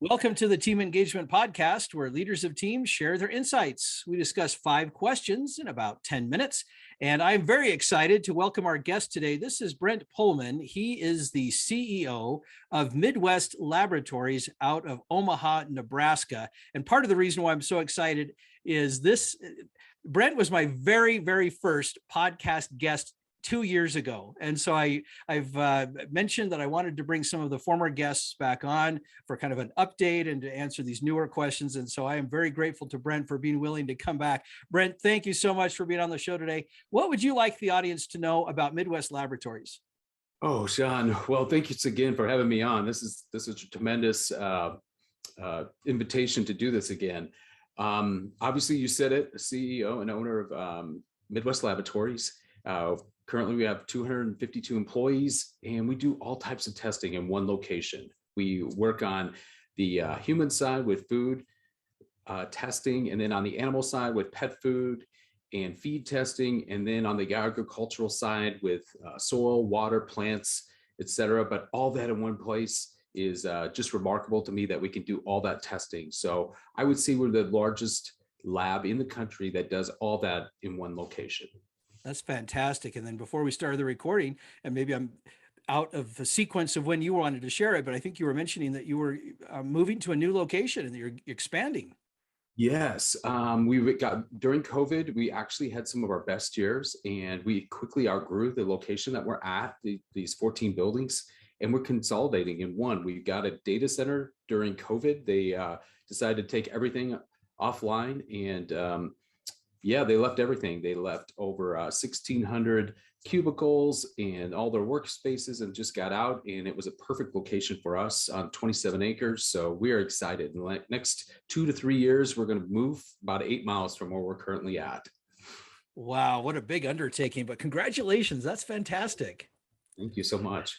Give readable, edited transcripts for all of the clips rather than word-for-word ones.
Welcome to the Team Engagement Podcast, where leaders of teams share their insights. We discuss 5 questions in about 10 minutes, and I'm very excited to welcome our guest today. This is Brent Pohlman. He is the CEO of Midwest Laboratories out of Omaha, Nebraska. And part of the reason why I'm so excited is Brent was my very first podcast guest 2 years ago. And so I've mentioned that I wanted to bring some of the former guests back on for kind of an update and to answer these newer questions. And so I am very grateful to Brent for being willing to come back. Brent, thank you so much for being on the show today. What would you like the audience to know about Midwest Laboratories? Oh, Sean, well, thank you again for having me on. This is a tremendous invitation to do this again. Obviously, you said it, CEO and owner of Midwest Laboratories. Currently, we have 252 employees, and we do all types of testing in one location. We work on the human side with food testing, and then on the animal side with pet food and feed testing, and then on the agricultural side with soil, water, plants, etc. But all that in one place is just remarkable to me that we can do all that testing. So I would say we're the largest lab in the country that does all that in one location. That's fantastic. And then before we started the recording, and maybe I'm out of the sequence of when you wanted to share it, but I think you were mentioning that you were moving to a new location and you're expanding. Yes, we got during COVID, we actually had some of our best years, and we quickly outgrew the location that we're at, these 14 buildings, and we're consolidating in one. We got a data center during COVID. They decided to take everything offline, and yeah, they left everything. They left over 1,600 cubicles and all their workspaces and just got out. And it was a perfect location for us on 27 acres. So we are excited. In the next 2 to 3 years, we're going to move about 8 miles from where we're currently at. Wow, what a big undertaking, but congratulations. That's fantastic. Thank you so much.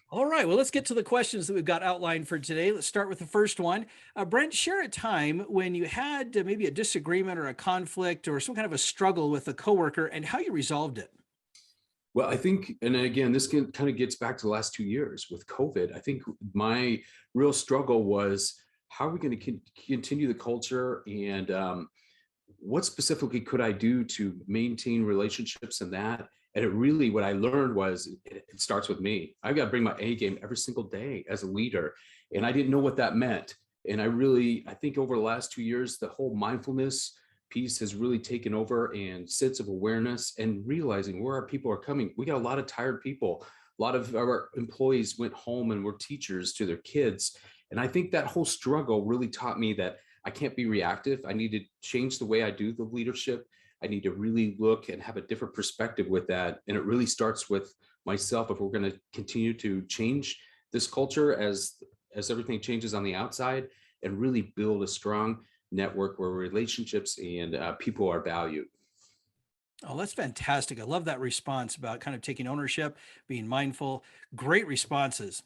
All right, well, let's get to the questions that we've got outlined for today. Let's start with the first one. Brent, share a time when you had maybe a disagreement or a conflict or some kind of a struggle with a coworker and how you resolved it. Well, I think, and again, this kind of gets back to the last 2 years with COVID. I think my real struggle was how are we going to continue the culture, and what specifically could I do to maintain relationships and that? And it really, what I learned was it starts with me. I've got to bring my A game every single day as a leader. And I didn't know what that meant. And I think over the last 2 years, the whole mindfulness piece has really taken over, and sense of awareness and realizing where our people are coming. We got a lot of tired people. A lot of our employees went home and were teachers to their kids. And I think that whole struggle really taught me that I can't be reactive. I need to change the way I do the leadership. I need to really look and have a different perspective with that. And it really starts with myself. If we're going to continue to change this culture as everything changes on the outside, and really build a strong network where relationships and people are valued. Oh, that's fantastic. I love that response about kind of taking ownership, being mindful. Great responses.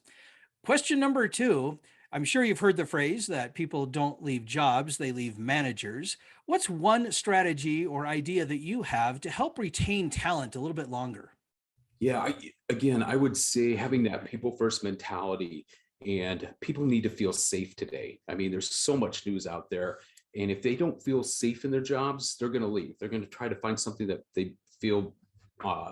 Question number 2. I'm sure you've heard the phrase that people don't leave jobs, they leave managers. What's one strategy or idea that you have to help retain talent a little bit longer? Yeah, again, I would say having that people first mentality, and people need to feel safe today. I mean, there's so much news out there. And if they don't feel safe in their jobs, they're going to leave. They're going to try to find something that they feel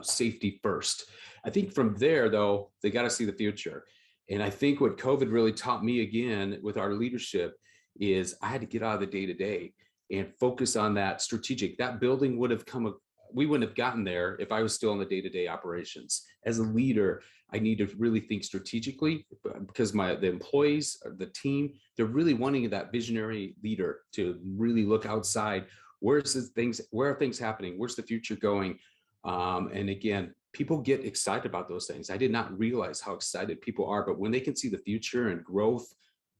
safety first. I think from there, though, they got to see the future. And I think what COVID really taught me again with our leadership is I had to get out of the day to day and focus on that strategic. That building would have we wouldn't have gotten there if I was still in the day to day operations. As a leader, I need to really think strategically, because the employees, the team, they're really wanting that visionary leader to really look outside. Where are things happening? Where's the future going? And again, people get excited about those things. I did not realize how excited people are, but when they can see the future and growth,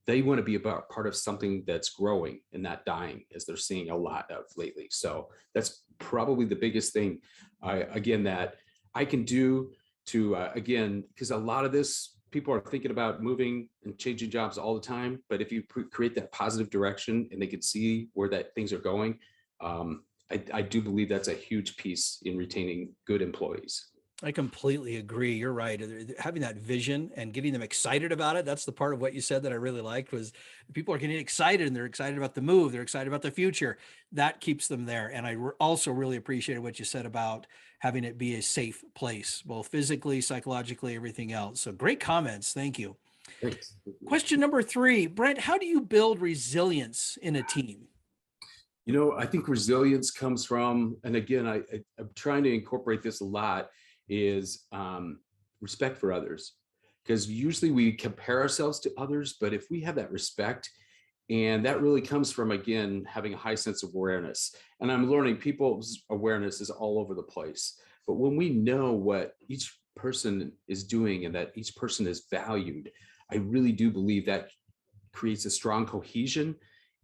they want to be about part of something that's growing and not dying, as they're seeing a lot of lately. So that's probably the biggest thing, that I can do to, again, because a lot of this, people are thinking about moving and changing jobs all the time. But if you create that positive direction and they can see where that things are going, I do believe that's a huge piece in retaining good employees. I completely agree. You're right. Having that vision and getting them excited about it. That's the part of what you said that I really liked was people are getting excited and they're excited about the move. They're excited about the future. That keeps them there. And also really appreciated what you said about having it be a safe place, both physically, psychologically, everything else. So great comments. Thank you. Thanks. Question number 3, Brent, how do you build resilience in a team? I think resilience comes from, and again, I'm trying to incorporate this a lot, is respect for others. Because usually we compare ourselves to others, but if we have that respect, and that really comes from, again, having a high sense of awareness. And I'm learning people's awareness is all over the place. But when we know what each person is doing and that each person is valued, I really do believe that creates a strong cohesion.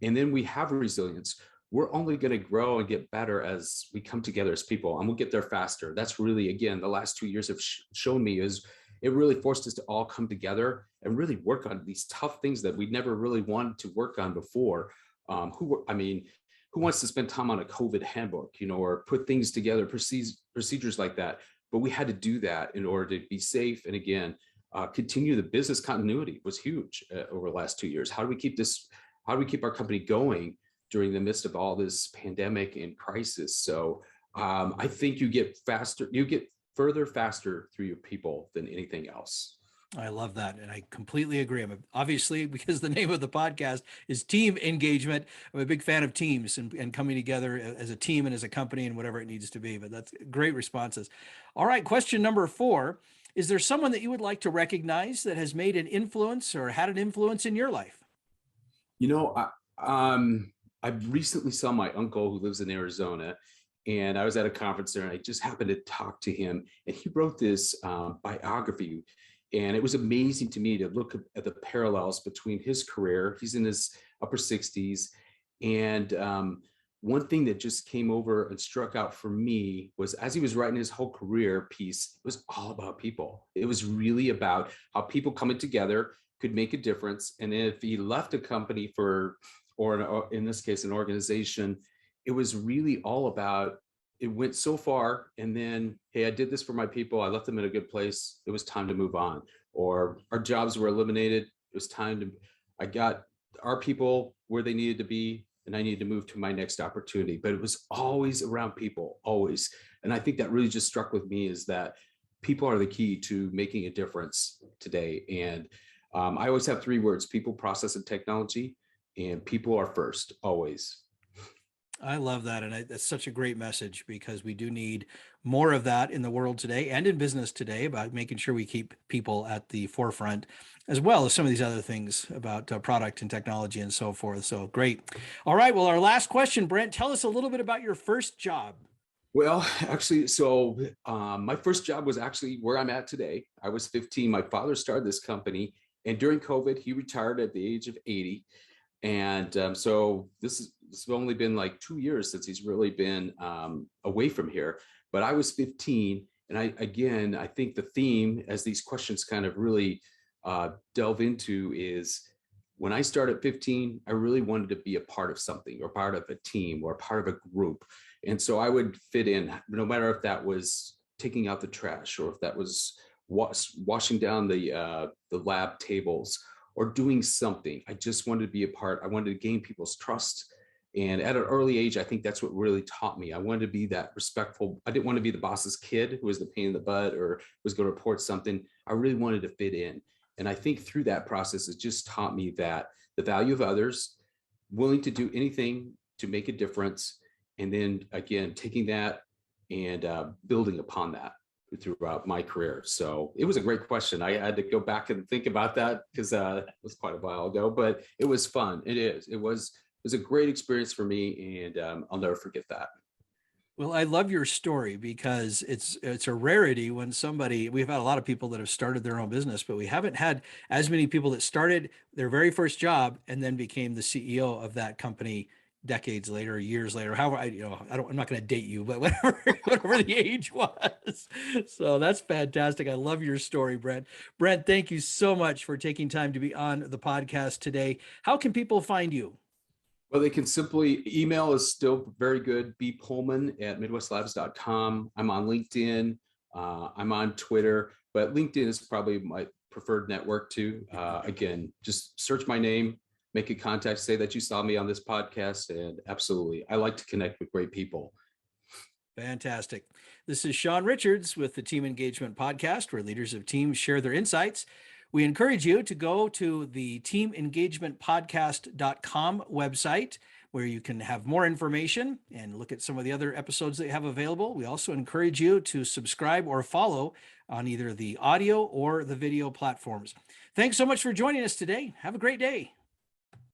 And then we have resilience. We're only going to grow and get better as we come together as people, and we'll get there faster. That's really, again, the last 2 years have shown me is it really forced us to all come together and really work on these tough things that we never really wanted to work on before. Who wants to spend time on a COVID handbook, or put things together, procedures like that? But we had to do that in order to be safe. And again, continue the business continuity was huge over the last 2 years. How do we keep our company going during the midst of all this pandemic and crisis? So I think you get further faster through your people than anything else. I love that. And I completely agree. Obviously, because the name of the podcast is team engagement. I'm a big fan of teams and coming together as a team and as a company and whatever it needs to be. But that's great responses. All right. Question number 4. Is there someone that you would like to recognize that has made an influence or had an influence in your life? I recently saw my uncle who lives in Arizona, and I was at a conference there, and I just happened to talk to him, and he wrote this biography, and it was amazing to me to look at the parallels between his career. He's in his upper 60s, and one thing that just came over and struck out for me was as he was writing his whole career piece, it was all about people. It was really about how people coming together could make a difference. And if he left a company or in this case, an organization, it was really all about, it went so far, and then, hey, I did this for my people. I left them in a good place. It was time to move on. Or our jobs were eliminated. It was I got our people where they needed to be, and I needed to move to my next opportunity. But it was always around people, always. And I think that really just struck with me is that people are the key to making a difference today. And I always have 3 words: people, process, and technology. And people are first, always. I love that. And that's such a great message because we do need more of that in the world today and in business today about making sure we keep people at the forefront, as well as some of these other things about product and technology and so forth. So great. All right. Well, our last question, Brent, tell us a little bit about your first job. Well, actually, so my first job was actually where I'm at today. I was 15. My father started this company, and during COVID, he retired at the age of 80. And so this has only been like 2 years since he's really been away from here. But I was 15, and I think the theme, as these questions kind of really delve into, is when I started at 15, I really wanted to be a part of something, or part of a team, or part of a group. And so I would fit in, no matter if that was taking out the trash, or if that was washing down the lab tables, or doing something. I just wanted to be a part. I wanted to gain people's trust. And at an early age, I think that's what really taught me. I wanted to be that respectful. I didn't want to be the boss's kid who was the pain in the butt or was going to report something. I really wanted to fit in. And I think through that process, it just taught me that the value of others, willing to do anything to make a difference. And then again, taking that and building upon that throughout my career. So it was a great question. I had to go back and think about that because it was quite a while ago, but it was fun. It was a great experience for me, and I'll never forget that. Well, I love your story because it's a rarity when we've had a lot of people that have started their own business, but we haven't had as many people that started their very first job and then became the CEO of that company decades later, years later. However, I'm not going to date you, but whatever the age was. So that's fantastic. I love your story, Brent. Brent, thank you so much for taking time to be on the podcast today. How can people find you? Well, they can simply email is still very good. bpohlman@midwestlabs.com. I'm on LinkedIn. I'm on Twitter, but LinkedIn is probably my preferred network too. Again, just search my name, make a contact, say that you saw me on this podcast, and absolutely, I like to connect with great people. Fantastic. This is Sean Richards with the Team Engagement Podcast, where leaders of teams share their insights. We encourage you to go to the teamengagementpodcast.com website, where you can have more information and look at some of the other episodes that you have available. We also encourage you to subscribe or follow on either the audio or the video platforms. Thanks so much for joining us today. Have a great day.